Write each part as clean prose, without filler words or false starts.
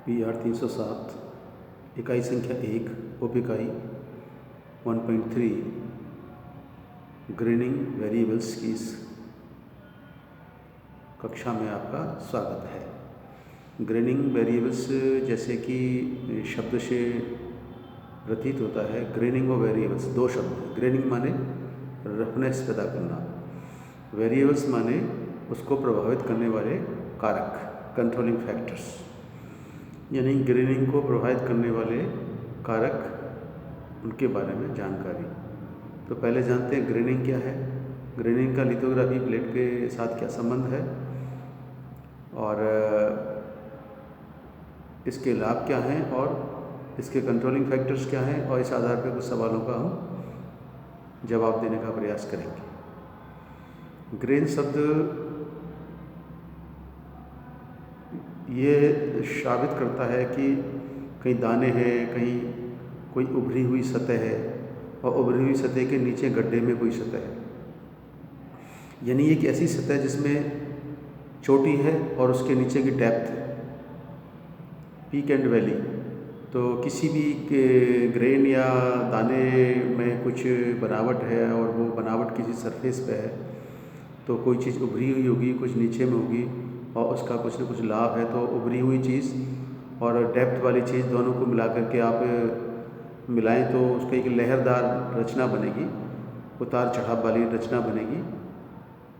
PR 307 इकाई संख्या 1 उप इकाई 1.3 ग्रेनिंग वेरिएबल्स की इस कक्षा में आपका स्वागत है। ग्रेनिंग वेरिएबल्स जैसे कि शब्द से प्रतीत होता है, ग्रेनिंग और वेरिएबल्स दो शब्द हैं। ग्रेनिंग माने रफनेस पैदा करना, वेरिएबल्स माने उसको प्रभावित करने वाले कारक, कंट्रोलिंग फैक्टर्स। यानी ग्रेनिंग को प्रभावित करने वाले कारक, उनके बारे में जानकारी। तो पहले जानते हैं ग्रेनिंग क्या है। ग्रेनिंग का लिथोग्राफी प्लेट के साथ क्या संबंध है और इसके लाभ क्या हैं और इसके कंट्रोलिंग फैक्टर्स क्या हैं, और इस आधार पर कुछ सवालों का हम जवाब देने का प्रयास करेंगे। ग्रेन शब्द ये साबित करता है कि कहीं दाने हैं, कहीं कोई उभरी हुई सतह है और उभरी हुई सतह के नीचे गड्ढे में कोई सतह है। यानी एक ऐसी सतह जिसमें चोटी है और उसके नीचे की डेप्थ है, पीक एंड वैली। तो किसी भी ग्रेन या दाने में कुछ बनावट है और वो बनावट किसी सरफेस पे है, तो कोई चीज़ उभरी हुई होगी, कुछ नीचे में होगी और उसका कुछ न कुछ लाभ है। तो उभरी हुई चीज़ और डेप्थ वाली चीज़ दोनों को मिला करके आप मिलाएं तो उसका एक लहरदार रचना बनेगी, उतार चढ़ाव वाली रचना बनेगी,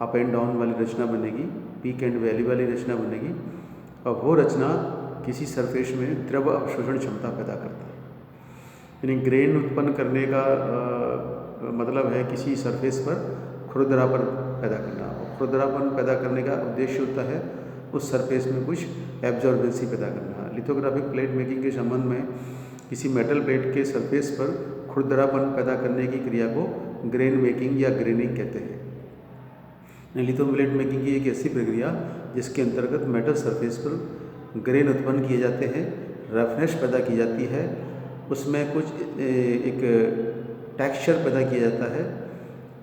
अप एंड डाउन वाली रचना बनेगी, पीक एंड वैली वाली रचना बनेगी। और वो रचना किसी सरफेस में द्रव अवशोषण क्षमता पैदा करती है। यानी ग्रेन उत्पन्न करने का मतलब है किसी सरफेस पर खुरदरापन पैदा करना, और खुरदरापन पैदा करने का उद्देश्य होता है उस सरफेस में कुछ एब्जॉर्बेंसी पैदा करना। लिथोग्राफिक प्लेट मेकिंग के संबंध में किसी मेटल प्लेट के सरफेस पर खुरदरापन पैदा करने की क्रिया को ग्रेन मेकिंग या ग्रेनिंग कहते हैं। लिथो प्लेट मेकिंग की एक ऐसी प्रक्रिया जिसके अंतर्गत मेटल सरफेस पर ग्रेन उत्पन्न किए जाते हैं, रफनेस पैदा की जाती है, उसमें कुछ एक टेक्सचर पैदा किया जाता है,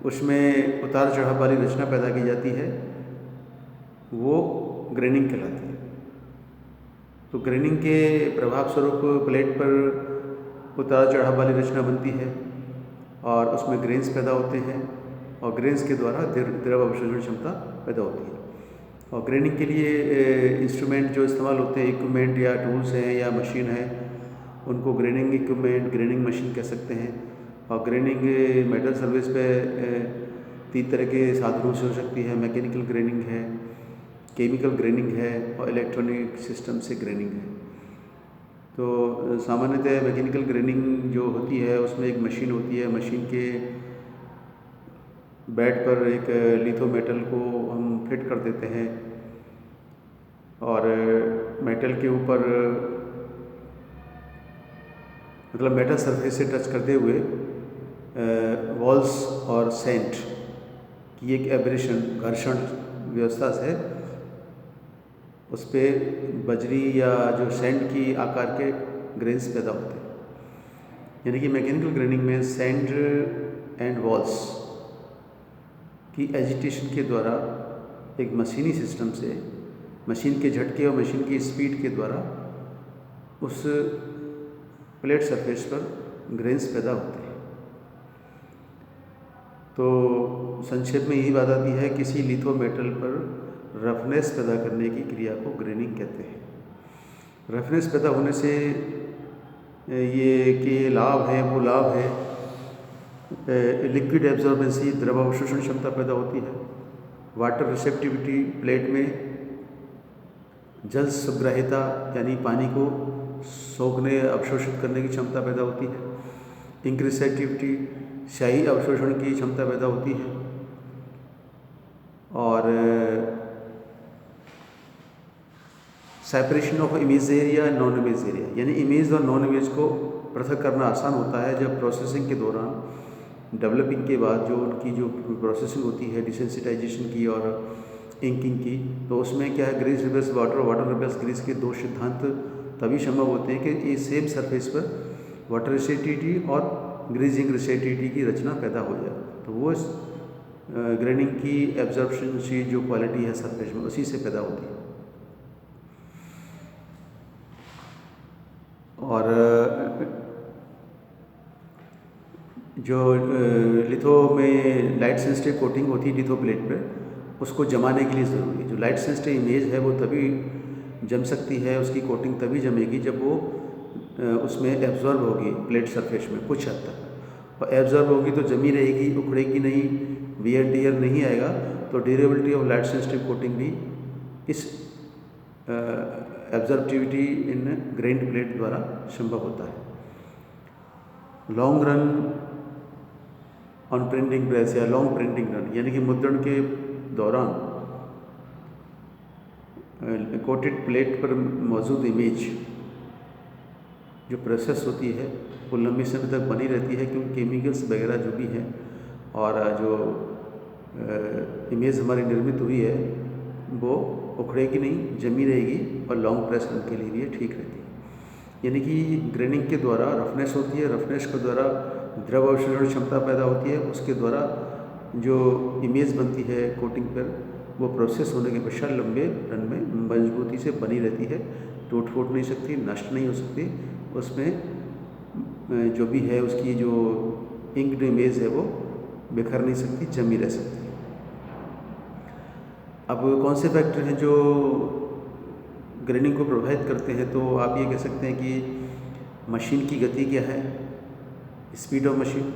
उसमें उतार चढ़ाव वाली रचना पैदा की जाती है, वो ग्रेनिंग कहलाती है। तो ग्रेनिंग के प्रभाव स्वरूप प्लेट पर उतार चढ़ाव वाली रचना बनती है और उसमें ग्रेन्स पैदा होते हैं और ग्रेन्स के द्वारा द्रव अवशोषण क्षमता पैदा होती है। और ग्रेनिंग के लिए इंस्ट्रूमेंट जो इस्तेमाल होते हैं, इक्विपमेंट या टूल्स हैं या मशीन है, उनको ग्रेनिंग इक्विपमेंट, ग्रेनिंग मशीन कह सकते हैं। और ग्रेनिंग मेटल सर्फेस पे 3 तरह के साधनों से हो सकती है। मैकेनिकल ग्रेनिंग है, केमिकल ग्रेनिंग है और इलेक्ट्रॉनिक सिस्टम से ग्रेनिंग है। तो सामान्यतः मैकेनिकल ग्रेनिंग जो होती है उसमें एक मशीन होती है, मशीन के बेड पर एक लिथो मेटल को हम फिट कर देते हैं और मेटल के ऊपर मतलब मेटल सरफेस से टच करते हुए वॉल्स और सेंट की एक एब्रेशन, घर्षण व्यवस्था से उस पर बजरी या जो सैंड की आकार के ग्रेन्स पैदा होते हैं। यानी कि मैकेनिकल ग्रेनिंग में सैंड एंड वॉल्स की एजिटेशन के द्वारा एक मशीनी सिस्टम से, मशीन के झटके और मशीन की स्पीड के द्वारा उस प्लेट सरफेस पर ग्रेन्स पैदा होते हैं। तो संक्षेप में यही बात आती है, किसी लिथो मेटल पर रफनेस पैदा करने की क्रिया को ग्रेनिंग कहते हैं। रफनेस पैदा होने से ये के लाभ है, वो लाभ है लिक्विड एब्जॉर्बेंसी, द्रव अवशोषण क्षमता पैदा होती है। वाटर रिसेप्टिविटी, प्लेट में जल सुग्राह्यता यानी पानी को सोखने, अवशोषित करने की क्षमता पैदा होती है। इंक रिसेप्टिविटी, शाही अवशोषण की क्षमता पैदा होती है। और separation of image area, non image area, यानी इमेज और नॉन इमेज को पृथक करना आसान होता है जब प्रोसेसिंग के दौरान, डेवलपिंग के बाद जो उनकी जो प्रोसेसिंग होती है डिसेंसिटाइजेशन की और इंकिंग की, तो उसमें क्या है, grease reverse water, water reverse grease के दो सिद्धांत तभी संभव होते हैं कि ये सेम सरफेस पर वाटर रिसेटिविटी और ग्रीजिंग रिसेटिविटी की रचना पैदा हो जाए। तो वो ग्रेनिंग की एब्जॉर्प्शन की जो क्वालिटी है सरफेस में, उसी से पैदा होती है। जो लिथो में लाइट सेंसिटिव कोटिंग होती है लिथो प्लेट पर, उसको जमाने के लिए ज़रूरी है। जो लाइट सेंसिटिव इमेज है वो तभी जम सकती है, उसकी कोटिंग तभी जमेगी जब वो उसमें एब्जॉर्ब होगी प्लेट सरफेस में कुछ हद तक, और एब्जॉर्ब होगी तो जमी रहेगी, उखड़ेगी नहीं, वियर टियर नहीं आएगा। तो durability of light sensitive coating भी इस एब्जॉर्बिविटी इन ग्रेन्ड प्लेट द्वारा संभव होता है। Long run on printing press या लॉन्ग प्रिंटिंग रन, यानी कि मुद्रण के दौरान कोटेड प्लेट पर मौजूद इमेज जो प्रोसेस होती है वो लंबे समय तक बनी रहती है, क्योंकि केमिकल्स वगैरह जो भी हैं और जो इमेज हमारी निर्मित हुई है वो उखड़ेगी नहीं, जमी रहेगी और लॉन्ग प्रेस रन के लिए भी ठीक रहती है। यानी कि ग्रेनिंग के द्वारा रफनेस होती है, रफनेस के द्वारा द्रव अवशोषण क्षमता पैदा होती है, उसके द्वारा जो इमेज बनती है कोटिंग पर वो प्रोसेस होने के पश्चात लंबे रन में मजबूती से बनी रहती है, टूट फूट नहीं सकती, नष्ट नहीं हो सकती, उसमें जो भी है उसकी जो इंक्ड इमेज है वो बिखर नहीं सकती, जमी रह सकती। अब कौन से फैक्टर हैं जो ग्रेनिंग को प्रभावित करते हैं? तो आप ये कह सकते हैं कि मशीन की गति क्या है, स्पीड ऑफ मशीन,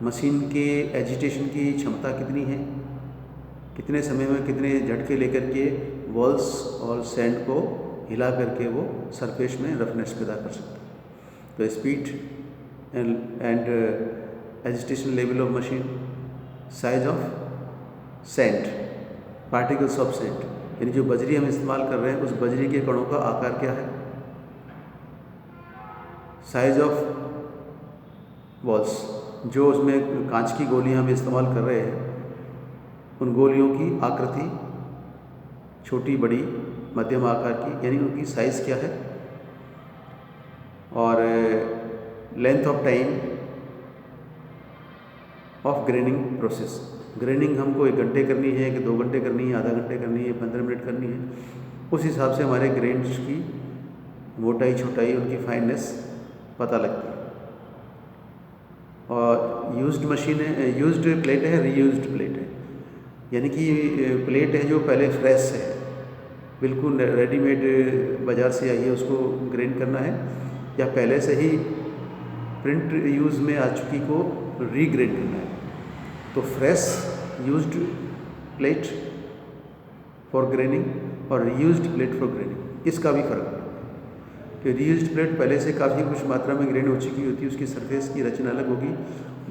मशीन के एजिटेशन की क्षमता कितनी है, कितने समय में कितने झटके लेकर के वॉल्स और सैंड को हिला करके वो सरफेस में रफनेस पैदा कर सकता है। तो speed and agitation level of machine, size of sand, particles of sand, यानी जो बजरी हम इस्तेमाल कर रहे हैं उस बजरी के कणों का आकार क्या है, साइज ऑफ वॉल्स, जो उसमें कांच की गोलियां हम इस्तेमाल कर रहे हैं उन गोलियों की आकृति छोटी बड़ी मध्यम आकार की, यानी उनकी साइज़ क्या है, और length of time of graining process, graining हमको 1 घंटे करनी है कि 2 घंटे करनी है, आधा घंटे करनी है, 15 मिनट करनी है, उस हिसाब से हमारे ग्रेन्स की मोटाई छोटाई उनकी फाइननेस पता लगती है। और यूज्ड मशीन है, यूज्ड प्लेट है, रीयूज्ड प्लेट है, यानी कि प्लेट है जो पहले फ्रेश है, बिल्कुल रेडीमेड बाज़ार से आई है, उसको ग्रेन करना है, या पहले से ही प्रिंट यूज़ में आ चुकी को रीग्रेन करना है। तो fresh used plate for graining और रीयूज्ड प्लेट फॉर ग्रेनिंग, इसका भी फर्क है कि रीयूज्ड प्लेट पहले से काफ़ी कुछ मात्रा में ग्रेन हो चुकी होती है, उसकी सरफेस की रचना अलग होगी,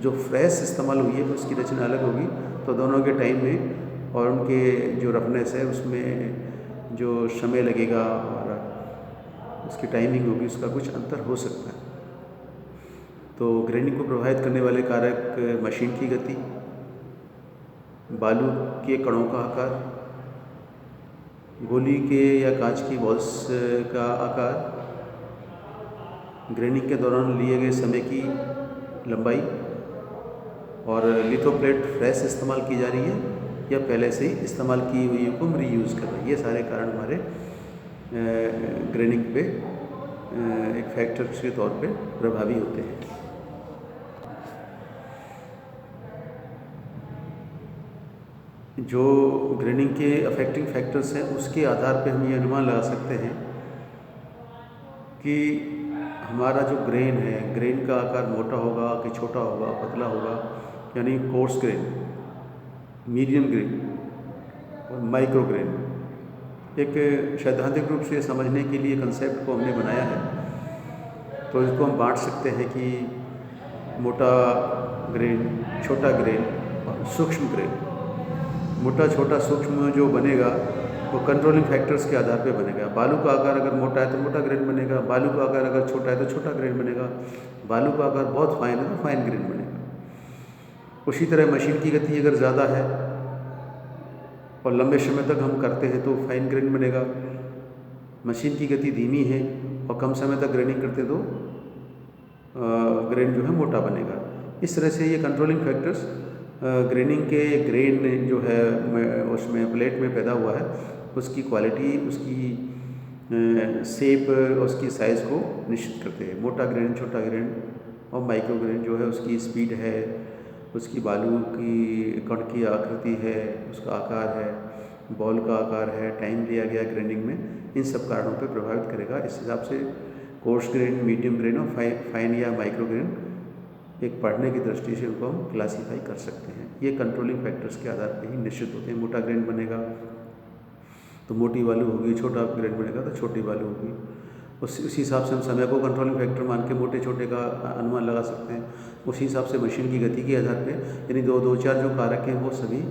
जो फ्रेश इस्तेमाल हुई है उसकी रचना अलग होगी। तो दोनों के टाइम में और उनके जो रफनेस है उसमें जो समय लगेगा और उसकी टाइमिंग होगी उसका कुछ अंतर हो सकता है। तो ग्रेनिंग को प्रभावित करने वाले कारक मशीन की गति, बालू के कणों का आकार, गोली के या कांच की बॉल्स का आकार, ग्रेनिंग के दौरान लिए गए समय की लंबाई, और लिथोप्लेट फ्रेश इस्तेमाल की जा रही है या पहले से ही इस्तेमाल की हुई को हम रीयूज़ कर रहे हैं। ये सारे कारण हमारे ग्रेनिंग पे एक फैक्टर के तौर पे प्रभावी होते हैं। जो ग्रेनिंग के अफेक्टिंग फैक्टर्स हैं उसके आधार पे हम ये अनुमान लगा सकते हैं कि हमारा जो ग्रेन है, ग्रेन का आकार मोटा होगा कि छोटा होगा, पतला होगा, यानी कोर्स ग्रेन, मीडियम ग्रेन और माइक्रो ग्रेन। एक सैद्धांतिक रूप से समझने के लिए कंसेप्ट को हमने बनाया है, तो इसको हम बांट सकते हैं कि मोटा ग्रेन, छोटा ग्रेन और सूक्ष्म ग्रेन। मोटा छोटा सूक्ष्म जो बनेगा वो कंट्रोलिंग फैक्टर्स के आधार पे बनेगा। बालू का आकार अगर मोटा है तो मोटा ग्रेन बनेगा, बालू का आकार अगर छोटा है तो छोटा ग्रेन बनेगा, बालू का आकार बहुत फाइन है तो फाइन ग्रेन बनेगा। उसी तरह मशीन की गति अगर ज़्यादा है और लंबे समय तक हम करते हैं तो फाइन ग्रेन बनेगा, मशीन की गति धीमी है और कम समय तक ग्रेनिंग करते तो ग्रेन जो है मोटा बनेगा। इस तरह से ये कंट्रोलिंग फैक्टर्स ग्रेनिंग के ग्रेन जो है उसमें प्लेट में पैदा हुआ है उसकी क्वालिटी, उसकी शेप, उसकी साइज़ को निश्चित करते हैं। मोटा ग्रेन, छोटा ग्रेन, और माइक्रोग्रेन जो है उसकी स्पीड है, उसकी बालू की कण की आकृति है, उसका आकार है, बॉल का आकार है, टाइम लिया गया ग्रेनिंग में, इन सब कारणों पे प्रभावित करेगा। इस हिसाब से कोर्स ग्रेन, मीडियम ग्रेन और फाइन या माइक्रो ग्रेन एक पढ़ने की दृष्टि से उनको हम क्लासीफाई कर सकते हैं। ये कंट्रोलिंग फैक्टर्स के आधार पर ही निश्चित होते हैं। मोटा ग्रेन बनेगा तो मोटी बालू होगी, छोटा ग्रेन बनेगा तो छोटी बालू होगी। उसी हिसाब से हम समय को कंट्रोलिंग फैक्टर मान के मोटे छोटे का अनुमान लगा सकते हैं। उसी हिसाब से मशीन की गति के आधार पे, यानी दो चार जो कारक हैं वो सभी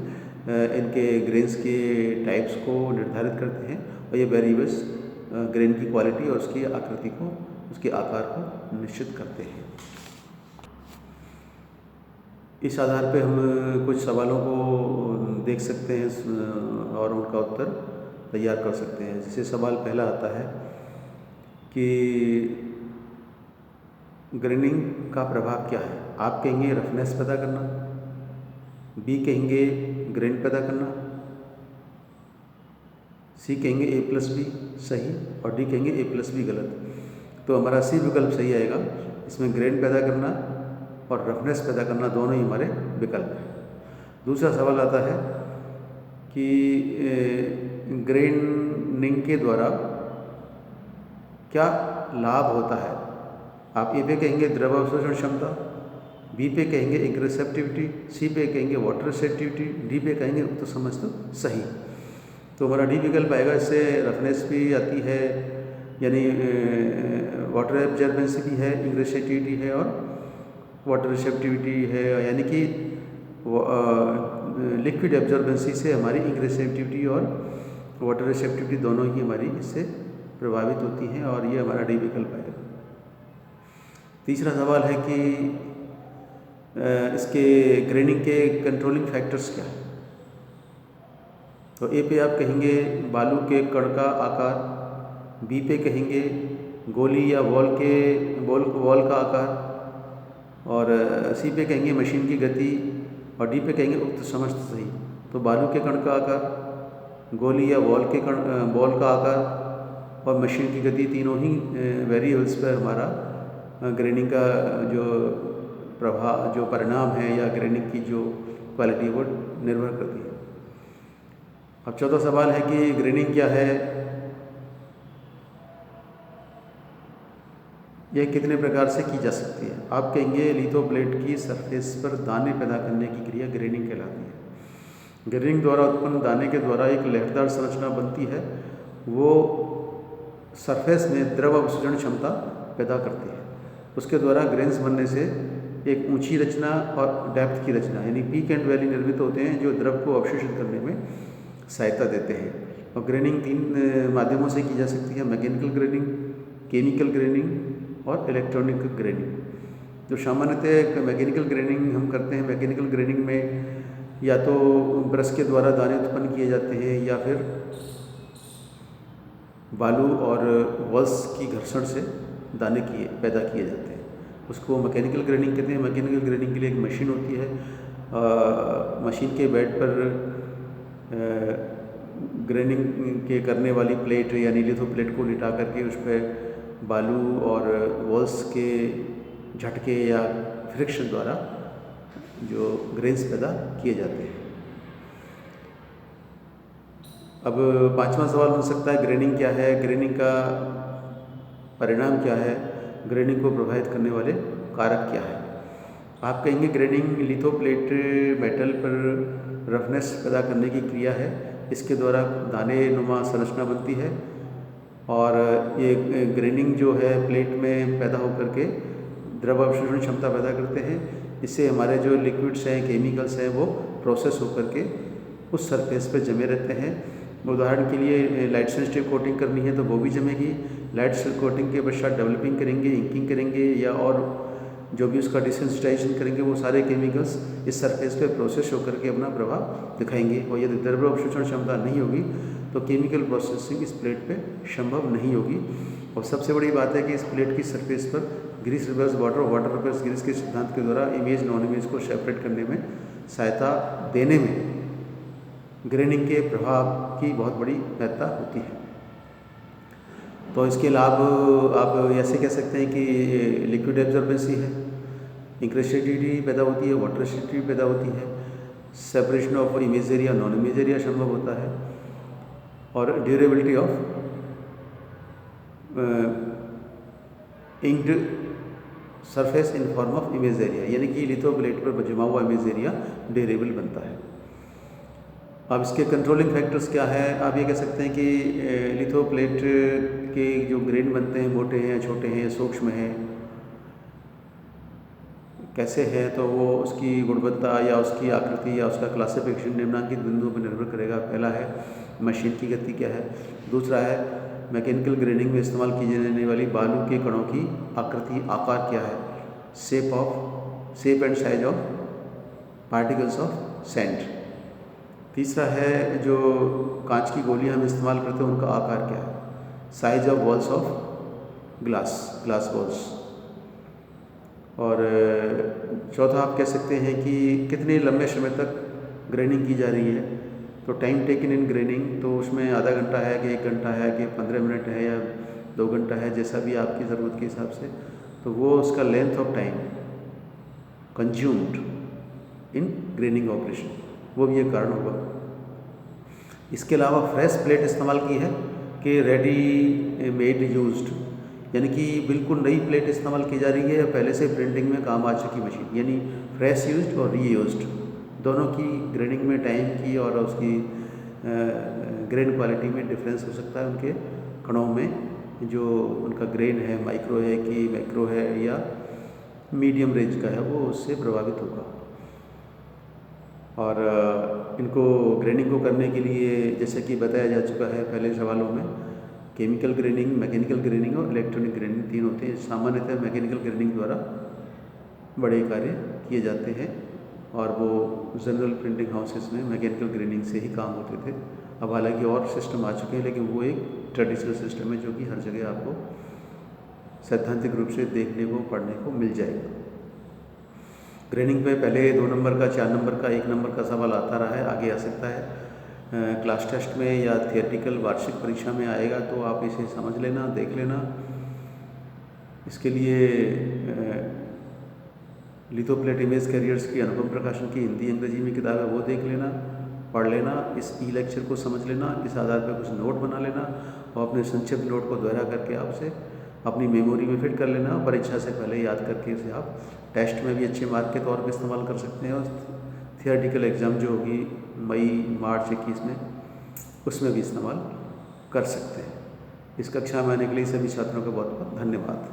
इनके ग्रेन्स के टाइप्स को निर्धारित करते हैं और ये वेरिएबल्स ग्रेन की क्वालिटी और उसकी आकृति को, उसके आकार को निश्चित करते हैं। इस आधार पे हम कुछ सवालों को देख सकते हैं और उनका उत्तर तैयार कर सकते हैं। जैसे सवाल पहला आता है कि ग्रेनिंग का प्रभाव क्या है। आप कहेंगे रफनेस पैदा करना, बी कहेंगे ग्रेन पैदा करना, सी कहेंगे A+B सही और डी कहेंगे A+B गलत। तो हमारा सी विकल्प सही आएगा। इसमें ग्रेन पैदा करना और रफनेस पैदा करना दोनों ही हमारे विकल्प हैं। दूसरा सवाल आता है कि ग्रेनिंग के द्वारा क्या लाभ होता है। आप ए पे कहेंगे द्रव अवशोषण क्षमता, बी पे कहेंगे इंग्रेसिविटी, सी पे कहेंगे वाटर रिसेप्टिविटी, डी पे कहेंगे तो समझ तो सही। तो हमारा डी विकल्प आएगा। इससे रफनेस भी आती है, यानी वाटर एब्जॉर्बेंसी भी है, इंग्रेसिविटी है और वाटर रिसेप्टिविटी है, यानी कि लिक्विड एब्जॉर्बेंसी से हमारी इंग्रेसिविटी और वाटर रिसेप्टिविटी दोनों ही हमारी इससे प्रभावित होती हैं और ये हमारा डी विकल्प आएगा। तीसरा सवाल है कि इसके ग्रेनिंग के कंट्रोलिंग फैक्टर्स क्या है। तो ए पे आप कहेंगे बालू के कण का आकार, बी पे कहेंगे गोली या बॉल का आकार और सी पे कहेंगे मशीन की गति और डी पे कहेंगे उक्त समझ सही। तो बालू के कण का आकार, गोली या बॉल का आकार और मशीन की गति, तीनों ही वेरिएबल्स पर हमारा ग्रेनिंग का जो परिणाम है या ग्रेनिंग की जो क्वालिटी वो निर्भर करती है। अब चौथा सवाल है कि ग्रेनिंग क्या है, यह कितने प्रकार से की जा सकती है। आप कहेंगे लिथोप्लेट की सरफेस पर दाने पैदा करने की क्रिया ग्रेनिंग कहलाती है। ग्रेनिंग द्वारा उत्पन्न दाने के द्वारा एक लहरदार संरचना बनती है, वो सरफेस में द्रव अवशोषण क्षमता पैदा करती है। उसके द्वारा ग्रेन्स बनने से एक ऊंची रचना और डेप्थ की रचना यानी पीक एंड वैली निर्मित होते हैं, जो द्रव को अवशोषित करने में सहायता देते हैं। और ग्रेनिंग 3 माध्यमों से की जा सकती है, मैकेनिकल ग्रेनिंग, केमिकल ग्रेनिंग और इलेक्ट्रॉनिक ग्रेनिंग। जो सामान्यतः मैकेनिकल ग्रेनिंग हम करते हैं, मैकेनिकल ग्रेनिंग में या तो ब्रश के द्वारा दाने उत्पन्न किए जाते हैं या फिर बालू और वॉल्स की घर्षण से दाने पैदा किए जाते हैं, उसको मैकेनिकल ग्रेनिंग कहते हैं। मैकेनिकल ग्रेनिंग के लिए एक मशीन होती है, मशीन के बेड पर ग्रेनिंग के करने वाली प्लेट यानी लिथोप्लेट को लिटा करके उस पर बालू और वॉल्स के झटके या फ्रिक्शन द्वारा जो ग्रेन्स पैदा किए जाते हैं। अब 5वां सवाल बन सकता है ग्रेनिंग क्या है, ग्रेनिंग का परिणाम क्या है, ग्रेनिंग को प्रभावित करने वाले कारक क्या है। आप कहेंगे ग्रेनिंग लिथोप्लेट मेटल पर रफनेस पैदा करने की क्रिया है, इसके द्वारा दाने नुमा संरचना बनती है और ये ग्रेनिंग जो है प्लेट में पैदा होकर के द्रव अवशोषण क्षमता पैदा करते हैं। इससे हमारे जो लिक्विड्स हैं, केमिकल्स हैं, वो प्रोसेस होकर के उस सरफेस पे जमे रहते हैं। उदाहरण के लिए लाइट सेंसिटिव कोटिंग करनी है तो वो भी जमेगी। लाइट कोटिंग के पश्चात डेवलपिंग करेंगे, इंकिंग करेंगे या और जो भी उसका डिसेंसिटाइजेशन करेंगे, वो सारे केमिकल्स इस सरफेस पे प्रोसेस होकर के अपना प्रभाव दिखाएंगे। और यदि द्रव अवशोषण क्षमता नहीं होगी तो केमिकल प्रोसेसिंग इस प्लेट पे संभव नहीं होगी। और सबसे बड़ी बात है कि इस प्लेट की सरफेस पर grease reverse water, water reverse grease के सिद्धांत के द्वारा इमेज नॉन इमेज को सेपरेट करने में सहायता देने में ग्रेनिंग के प्रभाव की बहुत बड़ी महत्ता होती है। तो इसके लाभ आप ऐसे कह सकते हैं कि लिक्विड एब्जॉर्बेंसी है, इंक्रेस्टिविटी पैदा होती है, वाटर रेस्टिविटी पैदा होती है, separation of image area non image area संभव होता है, और durability of inked surface in form of image area, यानी कि लिथोप्लेट पर जमा हुआ इमेज एरिया ड्यूरेबल बनता है। अब इसके कंट्रोलिंग फैक्टर्स क्या है? आप ये कह सकते हैं कि लिथोप्लेट के जो ग्रेन बनते हैं मोटे हैं, छोटे हैं, सूक्ष्म हैं, कैसे है, तो वो उसकी गुणवत्ता या उसकी आकृति या उसका क्लासिफिकेशन निम्नलिखित बिंदुओं पर निर्भर करेगा। पहला है मशीन की गति क्या है, दूसरा है मैकेनिकल ग्रेनिंग में इस्तेमाल की जाने वाली बालू के कणों की आकृति आकार क्या है, shape and size of particles of sand. तीसरा है जो कांच की गोलियां हम इस्तेमाल करते हैं उनका आकार क्या है, size of walls of glass walls. और चौथा आप कह सकते हैं कि कितने लंबे समय तक ग्रेनिंग की जा रही है, तो टाइम टेकन इन ग्रेनिंग, तो उसमें आधा घंटा है कि 1 घंटा है कि 15 मिनट है या 2 घंटा है, जैसा भी आपकी ज़रूरत के हिसाब से, तो वो उसका length of time consumed in graining operation, वो भी एक कारण होगा। इसके अलावा फ्रेश प्लेट इस्तेमाल की है कि रेडी मेड यूज्ड, यानी कि बिल्कुल नई प्लेट इस्तेमाल की जा रही है या पहले से प्रिंटिंग में काम आ चुकी मशीन, यानी फ्रेश यूज्ड और रीयूज्ड, दोनों की ग्रेडिंग में टाइम की और उसकी ग्रेन क्वालिटी में डिफरेंस हो सकता है। उनके कणों में जो उनका ग्रेन है, माइक्रो है कि मैक्रो है या मीडियम रेंज का है, वो उससे प्रभावित होगा। और इनको ग्रेनिंग को करने के लिए जैसे कि बताया जा चुका है पहले सवालों में, केमिकल ग्रेनिंग, मैकेनिकल ग्रेनिंग और इलेक्ट्रॉनिक ग्रेनिंग 3 होते हैं। सामान्यतः मैकेनिकल ग्रेनिंग द्वारा बड़े कार्य किए जाते हैं और वो जनरल प्रिंटिंग हाउसेस में मैकेनिकल ग्रेनिंग से ही काम होते थे। अब हालांकि और सिस्टम आ चुके हैं, लेकिन वो एक ट्रेडिशनल सिस्टम है जो कि हर जगह आपको सैद्धांतिक रूप से देखने को, पढ़ने को मिल जाएगा। ग्रेनिंग पे पहले 2 नंबर का, 4 नंबर का, 1 नंबर का सवाल आता रहा है, आगे आ सकता है। क्लास टेस्ट में या थियोरेटिकल वार्षिक परीक्षा में आएगा, तो आप इसे समझ लेना, देख लेना। इसके लिए लिथोप्लेट इमेज कैरियर्स की अनुपम प्रकाशन की हिंदी अंग्रेजी में किताब है, वो देख लेना, पढ़ लेना, इस ई लेक्चर को समझ लेना, इस आधार पर कुछ नोट बना लेना और अपने संक्षिप्त नोट को दोहरा करके आपसे अपनी मेमोरी में फिट कर लेना। परीक्षा से पहले याद करके इसे आप टेस्ट में भी अच्छे मार्क के तौर पे इस्तेमाल कर सकते हैं, और थियोरेटिकल एग्ज़ाम जो होगी मई-मार्च 21 में, उसमें भी इस्तेमाल कर सकते हैं। इस कक्षा में आने के लिए सभी छात्रों का बहुत बहुत धन्यवाद।